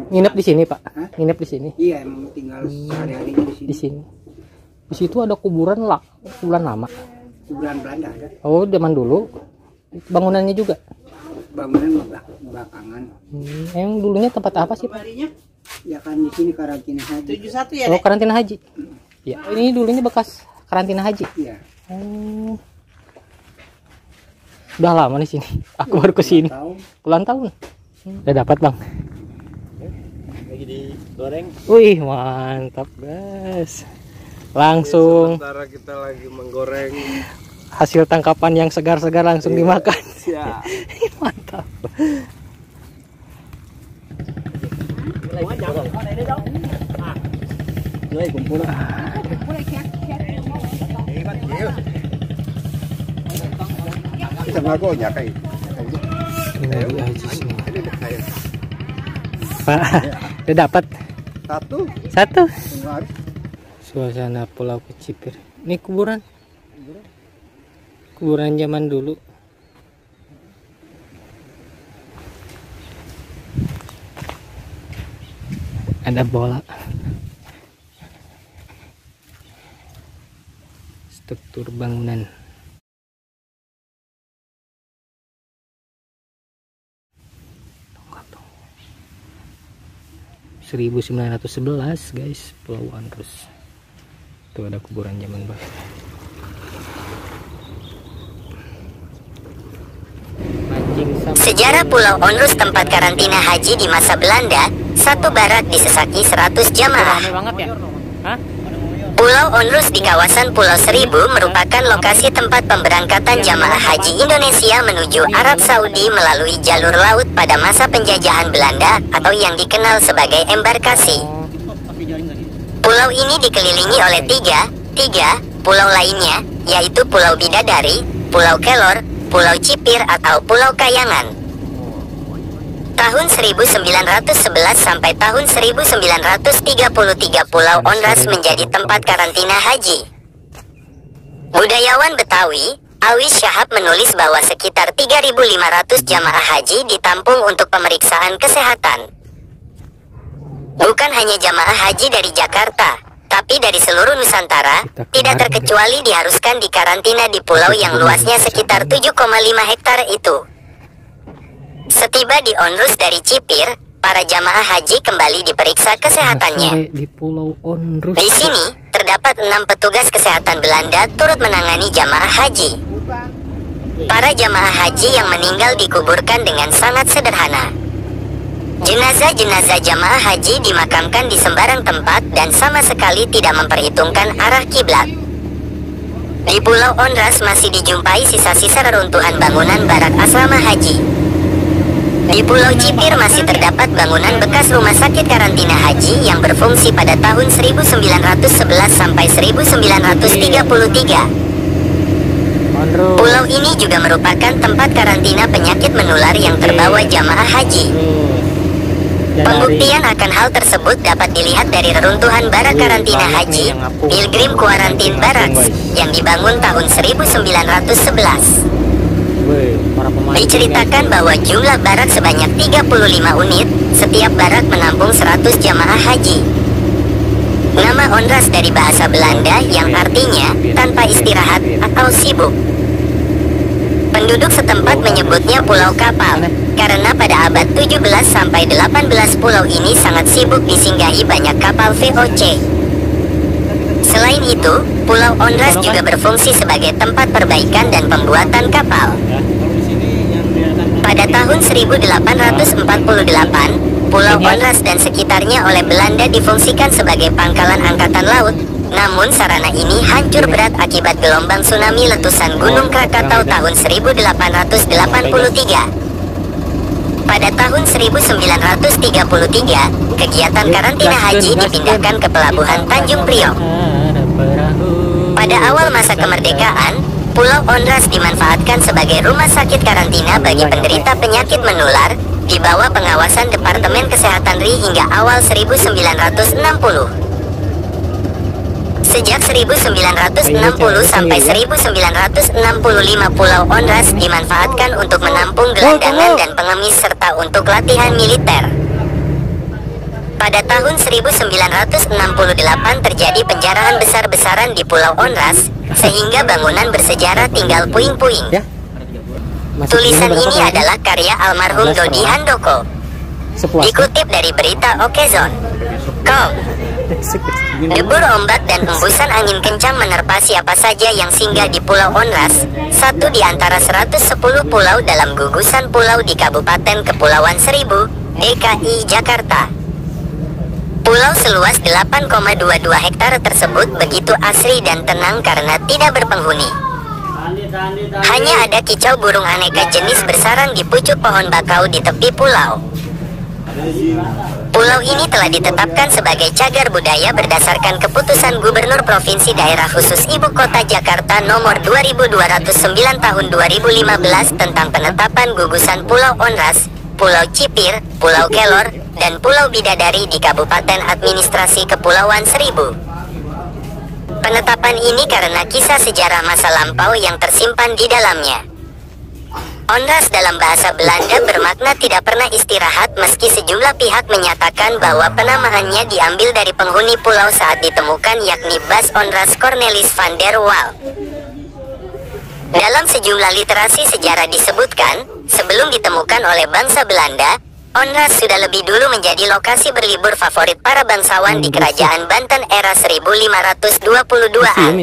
Nginep di sini, Pak? Hah? Nginep di sini? Iya, emang tinggal sehari-hari di sini. Di sini. Di situ ada kuburan lama. Kuburan Belanda ada. Oh, zaman dulu. Bangunannya juga. Bangunan belakangan. Yang dulunya tempat apa sih, Pak? Ya kan di sini karantina haji. 71 ya? Oh, karantina haji. Ya, ini dulunya bekas karantina haji. Iya. Oh. Udah lama di sini. Aku baru ke sini. Puluhan tahun. Udah dapat, Bang. Lagi digoreng. Wih, mantap, guys. Langsung Sementara kita lagi menggoreng hasil tangkapan yang segar-segar langsung dimakan. ya. Mantap. Kita ngagonya kayak. Ini aja sini. Pak, udah dapat satu. Suasana Pulau Kecipir. Ini kuburan zaman dulu. Ada bola. Struktur bangunan. Tonggak. 1911 guys, Pulau Onrus. Tuh ada kuburan zaman dulu. Sejarah Pulau Onrus tempat karantina haji di masa Belanda, satu barak disesaki 100 jamaah. Rame banget ya? Hah? Pulau Onrus di kawasan Pulau Seribu merupakan lokasi tempat pemberangkatan jamaah haji Indonesia menuju Arab Saudi melalui jalur laut pada masa penjajahan Belanda atau yang dikenal sebagai embarkasi. Pulau ini dikelilingi oleh tiga pulau lainnya, yaitu Pulau Bidadari, Pulau Kelor, Pulau Cipir atau Pulau Kayangan. Tahun 1911 sampai tahun 1933 Pulau Onrus menjadi tempat karantina haji. Budayawan Betawi, Awis Syahab menulis bahwa sekitar 3.500 jamaah haji ditampung untuk pemeriksaan kesehatan. Bukan hanya jamaah haji dari Jakarta, tapi dari seluruh Nusantara, tidak terkecuali diharuskan dikarantina di pulau yang luasnya sekitar 7,5 hektar itu. Setiba di Onrus dari Cipir, para jamaah haji kembali diperiksa kesehatannya. Di Pulau Onrus. Di sini, terdapat 6 petugas kesehatan Belanda turut menangani jamaah haji. Para jamaah haji yang meninggal dikuburkan dengan sangat sederhana. Jenazah-jenazah jamaah haji dimakamkan di sembarang tempat dan sama sekali tidak memperhitungkan arah kiblat. Di Pulau Onrus masih dijumpai sisa-sisa reruntuhan bangunan barak asrama haji. Di Pulau Cipir masih terdapat bangunan bekas rumah sakit karantina haji yang berfungsi pada tahun 1911 sampai 1933. Pulau ini juga merupakan tempat karantina penyakit menular yang terbawa jamaah haji. Pembuktian akan hal tersebut dapat dilihat dari reruntuhan barak karantina haji Pilgrim Quarantine Barracks yang dibangun tahun 1911. Diceritakan bahwa jumlah barak sebanyak 35 unit, setiap barak menampung 100 jamaah haji. Nama Onrus dari bahasa Belanda yang artinya tanpa istirahat atau sibuk. Penduduk setempat menyebutnya Pulau Kapal, karena pada abad 17 sampai 18 pulau ini sangat sibuk disinggahi banyak kapal VOC. Selain itu, Pulau Onrus juga berfungsi sebagai tempat perbaikan dan pembuatan kapal. Pada tahun 1848, Pulau Onrus dan sekitarnya oleh Belanda difungsikan sebagai pangkalan angkatan laut. Namun sarana ini hancur berat akibat gelombang tsunami letusan Gunung Krakatau tahun 1833. Pada tahun 1933, kegiatan karantina haji dipindahkan ke pelabuhan Tanjung Priok. Pada awal masa kemerdekaan, Pulau Onrus dimanfaatkan sebagai rumah sakit karantina bagi penderita penyakit menular di bawah pengawasan Departemen Kesehatan RI hingga awal 1960. Sejak 1960 sampai 1965 Pulau Onrus dimanfaatkan untuk menampung gelandangan dan pengemis serta untuk latihan militer. Pada tahun 1968 terjadi penjarahan besar-besaran di Pulau Onrus, sehingga bangunan bersejarah tinggal puing-puing. Ya. Tulisan ini adalah karya almarhum Dodi Handoko. Dikutip dari berita Okezone.com. Debur ombak dan embusan angin kencang menerpa siapa saja yang singgah di Pulau Onrus, satu di antara 110 pulau dalam gugusan pulau di Kabupaten Kepulauan Seribu, DKI Jakarta. Pulau seluas 8,22 hektar tersebut begitu asri dan tenang karena tidak berpenghuni. Hanya ada kicau burung aneka jenis bersarang di pucuk pohon bakau di tepi pulau. Pulau ini telah ditetapkan sebagai cagar budaya berdasarkan keputusan Gubernur Provinsi Daerah Khusus Ibu Kota Jakarta nomor 2209 tahun 2015 tentang penetapan gugusan Pulau Onrus, Pulau Cipir, Pulau Kelor, dan Pulau Bidadari di Kabupaten Administrasi Kepulauan Seribu. Penetapan ini karena kisah sejarah masa lampau yang tersimpan di dalamnya. Onrus dalam bahasa Belanda bermakna tidak pernah istirahat, meski sejumlah pihak menyatakan bahwa penamaannya diambil dari penghuni pulau saat ditemukan, yakni Bas Onrus Cornelis van der Waal. Dalam sejumlah literasi sejarah disebutkan, sebelum ditemukan oleh bangsa Belanda, Onrus sudah lebih dulu menjadi lokasi berlibur favorit para bangsawan di Kerajaan Banten era 1522-an.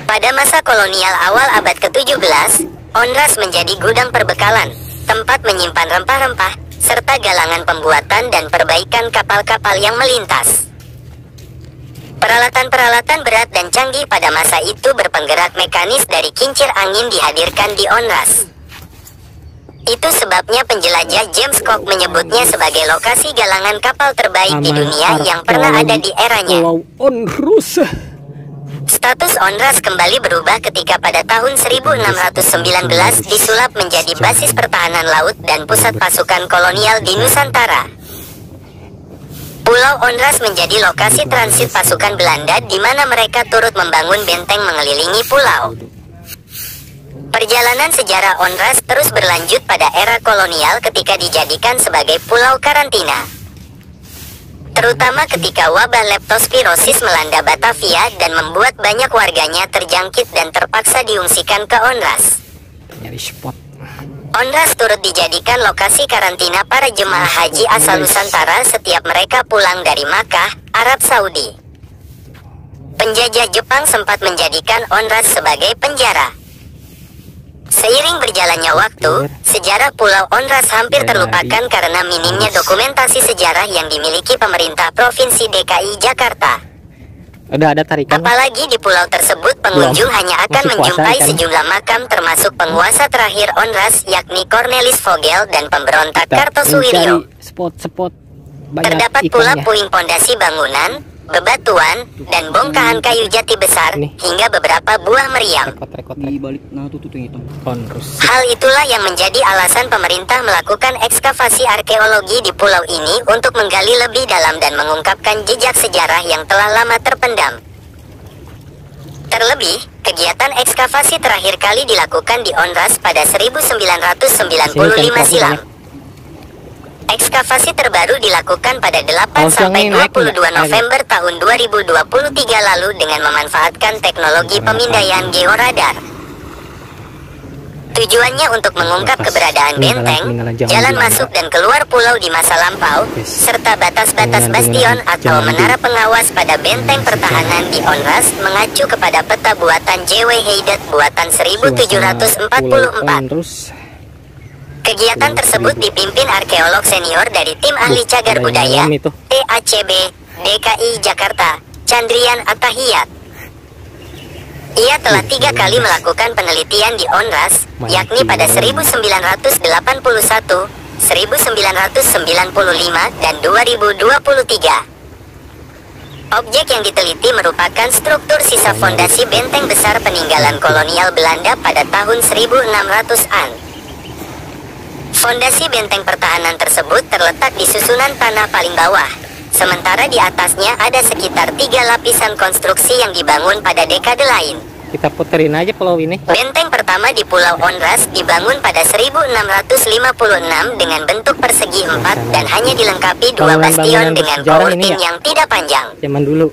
Pada masa kolonial awal abad ke-17, Onrus menjadi gudang perbekalan, tempat menyimpan rempah-rempah, serta galangan pembuatan dan perbaikan kapal-kapal yang melintas. Peralatan-peralatan berat dan canggih pada masa itu berpenggerak mekanis dari kincir angin dihadirkan di Onrus. Itu sebabnya penjelajah James Cook menyebutnya sebagai lokasi galangan kapal terbaik di dunia yang pernah ada di eranya. Status Onrus kembali berubah ketika pada tahun 1619 disulap menjadi basis pertahanan laut dan pusat pasukan kolonial di Nusantara. Pulau Onrus menjadi lokasi transit pasukan Belanda di mana mereka turut membangun benteng mengelilingi pulau. Perjalanan sejarah Onrus terus berlanjut pada era kolonial ketika dijadikan sebagai pulau karantina. Terutama ketika wabah leptospirosis melanda Batavia dan membuat banyak warganya terjangkit dan terpaksa diungsikan ke Onrus. Onrus turut dijadikan lokasi karantina para jemaah haji asal Nusantara setiap mereka pulang dari Makkah, Arab Saudi. Penjajah Jepang sempat menjadikan Onrus sebagai penjara. Seiring berjalannya waktu, sejarah Pulau Onrus hampir terlupakan karena minimnya dokumentasi sejarah yang dimiliki pemerintah Provinsi DKI Jakarta. Udah ada tarikan. Apalagi di pulau tersebut pengunjung hanya akan menjumpai sejumlah makam termasuk penguasa terakhir Onrus yakni Cornelis Vogel dan pemberontak Kartosuwiryo. Terdapat pula puing pondasi bangunan, bebatuan, dan bongkahan kayu jati besar hingga beberapa buah meriam. Hal itulah yang menjadi alasan pemerintah melakukan ekskavasi arkeologi di pulau ini untuk menggali lebih dalam dan mengungkapkan jejak sejarah yang telah lama terpendam. Terlebih, kegiatan ekskavasi terakhir kali dilakukan di Onrus pada 1995 silam. Ekskavasi terbaru dilakukan pada 8-22 November tahun 2023 lalu dengan memanfaatkan teknologi pemindaian georadar. Tujuannya untuk mengungkap keberadaan benteng, jalan masuk dan keluar pulau di masa lampau, serta batas-batas bastion atau menara pengawas pada benteng pertahanan di Onrus mengacu kepada peta buatan J.W. Haydet buatan 1744. Kegiatan tersebut dipimpin arkeolog senior dari tim ahli cagar budaya TACB DKI Jakarta, Chandrian Atahiyat. Ia telah 3 kali melakukan penelitian di Onrus, yakni pada 1981, 1995, dan 2023. Objek yang diteliti merupakan struktur sisa fondasi benteng besar peninggalan kolonial Belanda pada tahun 1600-an. Fondasi benteng pertahanan tersebut terletak di susunan tanah paling bawah, sementara di atasnya ada sekitar 3 lapisan konstruksi yang dibangun pada dekade lain. Kita puterin aja pulau ini. Benteng pertama di Pulau Onrus dibangun pada 1656 dengan bentuk persegi 4 dan hanya dilengkapi 2 bastion dengan kourtin yang tidak panjang. Zaman dulu.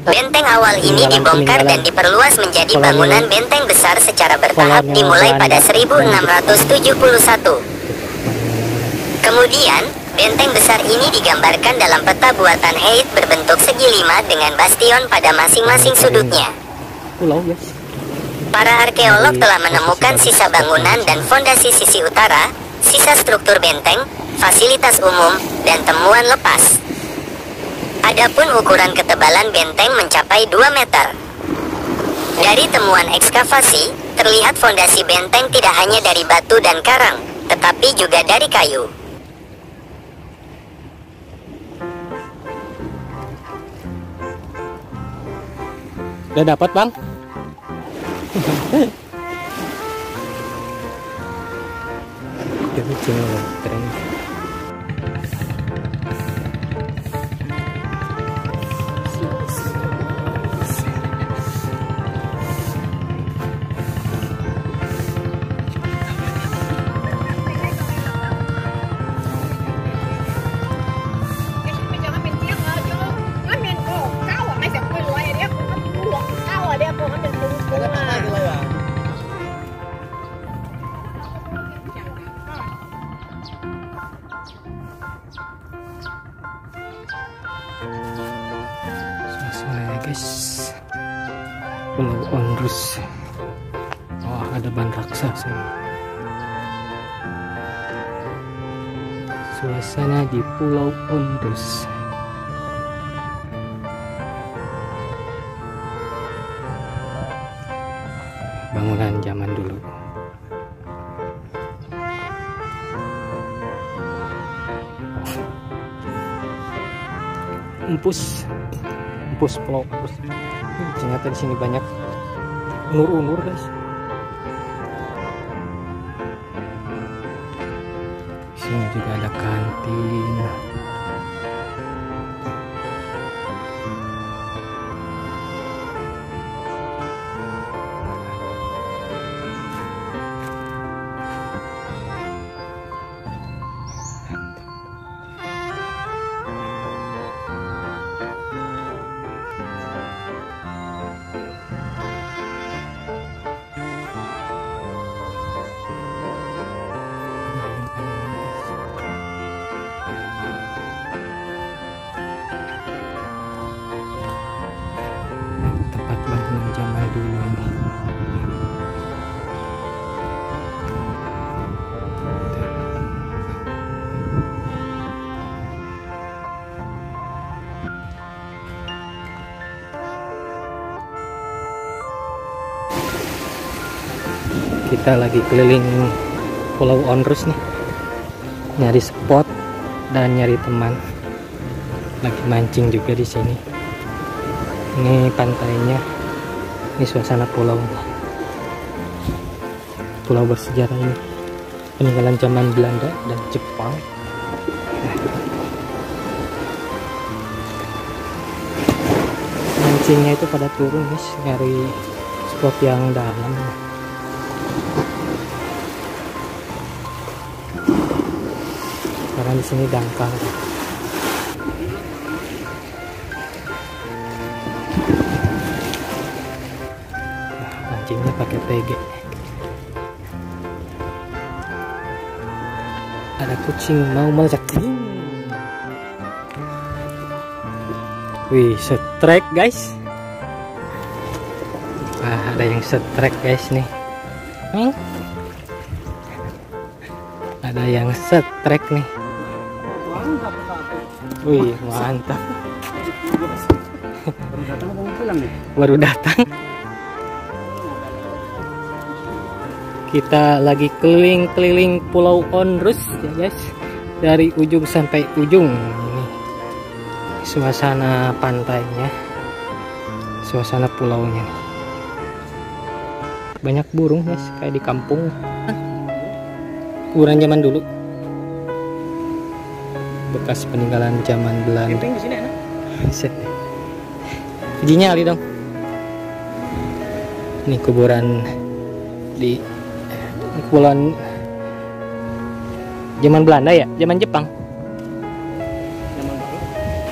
Benteng awal ini dibongkar dan diperluas menjadi bangunan benteng besar secara bertahap dimulai pada 1671. Kemudian, benteng besar ini digambarkan dalam peta buatan Heid berbentuk segi 5 dengan bastion pada masing-masing sudutnya. Pulau, guys. Para arkeolog telah menemukan sisa bangunan dan fondasi sisi utara, sisa struktur benteng, fasilitas umum, dan temuan lepas. Adapun ukuran ketebalan benteng mencapai 2 meter. Dari temuan ekskavasi, terlihat fondasi benteng tidak hanya dari batu dan karang, tetapi juga dari kayu. Udah dapat, Bang? Keren. Suasananya, guys, Pulau Onrus. Oh, ada ban raksasa. Suasana di Pulau Onrus. Bangunan zaman dulu. Empus Pulau Onrus. Ternyata di sini banyak unur-unur, guys. Di sini juga ada kantin. Zaman dulu ini. Kita lagi keliling Pulau Onrus nih, nyari spot dan nyari teman. Lagi mancing juga di sini. Ini pantainya. Ini suasana pulau bersejarah ini, peninggalan zaman Belanda dan Jepang. Mancingnya itu pada turun, guys, nyari spot yang dalam. Karena di sini dangkal. Mancingnya pakai PG. Ada kucing mau melejak. Wih, setrek, guys. Ada yang setrek, guys, nih. Ada yang setrek nih. Wih, mantap. Baru datang. Kita lagi keliling-keliling Pulau Onrus, ya, guys. Dari ujung sampai ujung. Ini suasana pantainya, suasana pulaunya. Banyak burung, guys, kayak di kampung. Kuburan zaman dulu. Bekas peninggalan zaman Belanda. Camping di sini enak. Izinnya Ali dong. Ini kuburan di kepulauan zaman Belanda ya, zaman Jepang,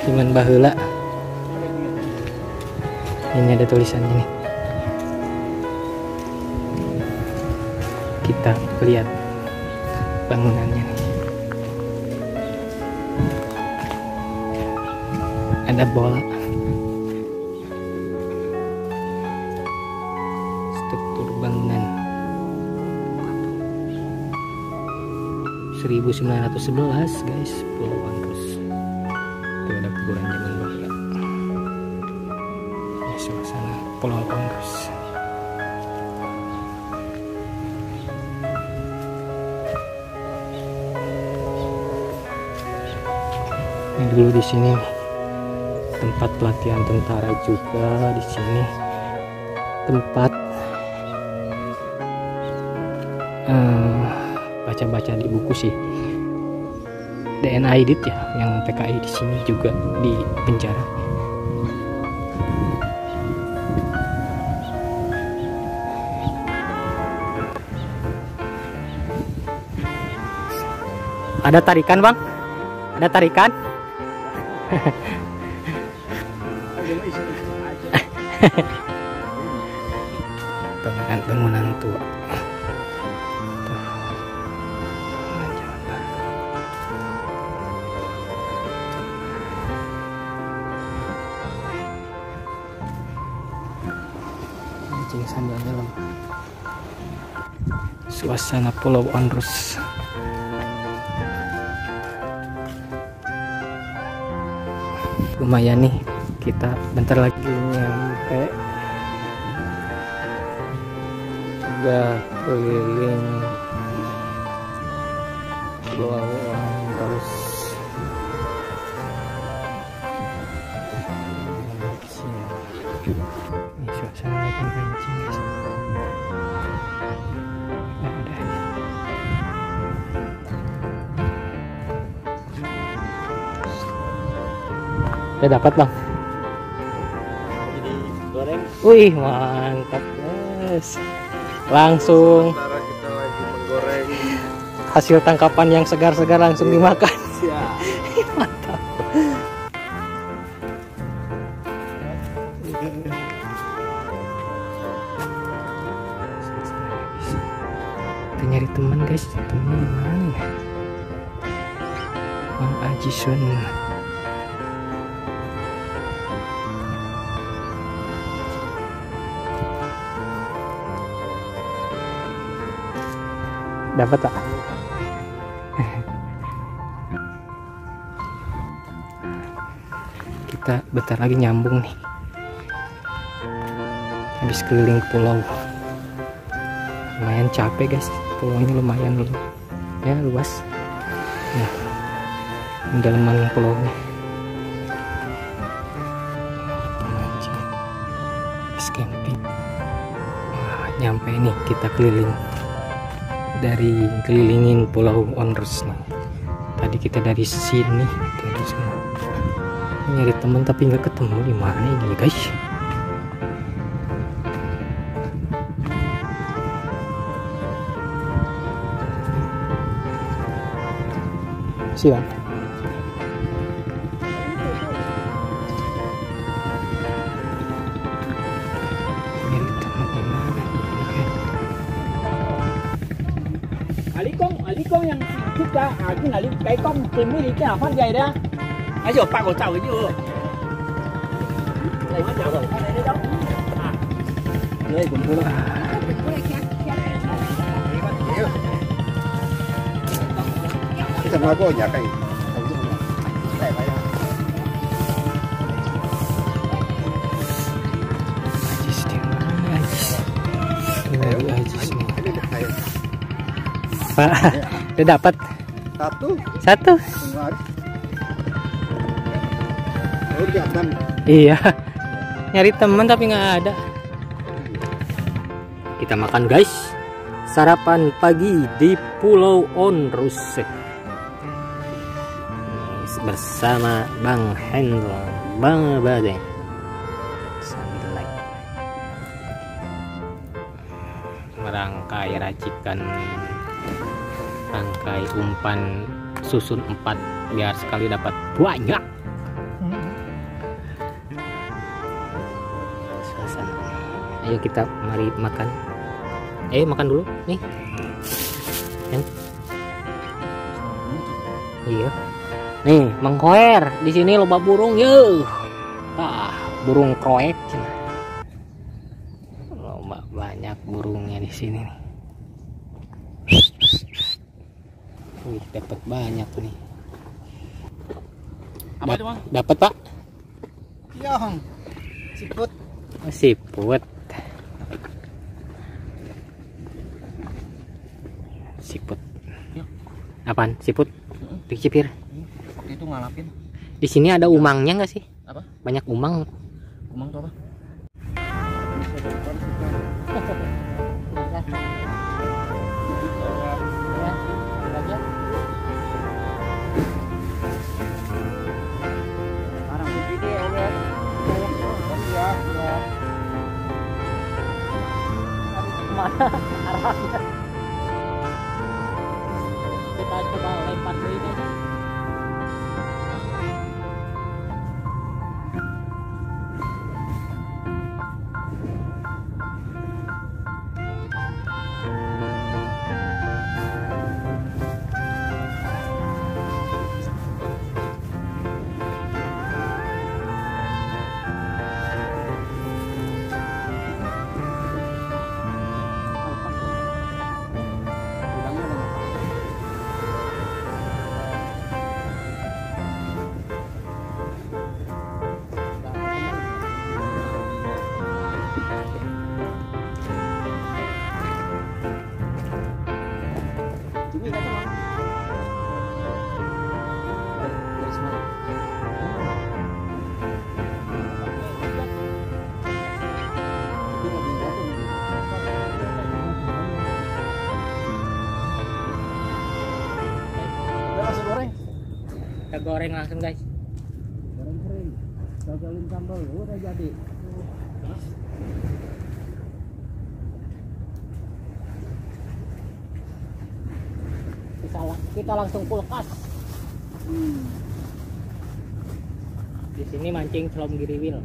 zaman baheula. Ini ada tulisannya nih. Kita lihat bangunannya nih. Ada bola. Struktur bangunan 1911 guys, Pulau Onrus. Itu ada kuburan zaman baheula. Ini suasana Pulau Onrus. Ini dulu di sini tempat pelatihan tentara juga, di sini tempat baca-baca di buku sih. DNA Edit ya, yang PKI di sini juga di penjara. Ada tarikan bang? Ada tarikan? Bangunan tua. Anjing sambil nyelam. Suasana Pulau Onrus. Lumayan nih, kita bentar lagi nyampe. Udah keliling Pulau Onrus. Ini suasana lagi mancing guys. Udah dapat bang. Jadi goreng. Wih mantap guys. Langsung Sementara kita lagi menggoreng. hasil tangkapan yang segar-segar langsung dimakan. Ya. Mantap. Kita nyari teman guys. Teman mana ya? Mang Aji Sun. Dapat tak? Kita bentar lagi nyambung nih. Habis keliling pulau. Lumayan capek guys. Pulaunya lumayan ya luas. Nah, dalaman pulaunya. Base camping. Nah, nyampe nih kita keliling. Dari kelilingin Pulau Onrus nih. Tadi kita dari sini, dari sana. Nyari temen tapi nggak ketemu. Di mana ini guys? Siap. Nyari temen di mana ini kan? Ali công yang thích ra cái này cái công tìm cái gì cái nào phát dày đó ấy giờ ba cổ tàu cái chưa đây nó chào rồi đây đó đây cũng thôi Kita magonya kayak. Ajis di mana Ajis? Baru Ajis nih. Pak, udah dapat satu. Iya, nyari teman tapi nggak ada. Kita makan guys, sarapan pagi di Pulau Onrus bersama Bang Hendro, Bang Bade. rangkai racikan, rangkai umpan susun 4 biar sekali dapat banyak. Suasana. Ayo kita mari makan. Makan dulu nih. Iya. Nih, mengkoer. Di sini loba burung ye. Burung kroek. Loba banyak burungnya di sini nih. Wih, dapat banyak nih. Apa itu, Bang? Dapat, Pak? Iya, Bang. Siput. Oh, siput. Siput. Apaan? Siput? Dicipir. Itu ngalapin. Di sini ada umangnya nggak sih? Apa? Banyak umang. Umang tuh apa? Mana arahnya? Kita coba lempar ke ini aja. Kita goreng langsung, guys. Goreng kering. Gagalin sambal udah jadi. Kita langsung kulkas. Di sini mancing Celom Giriwil.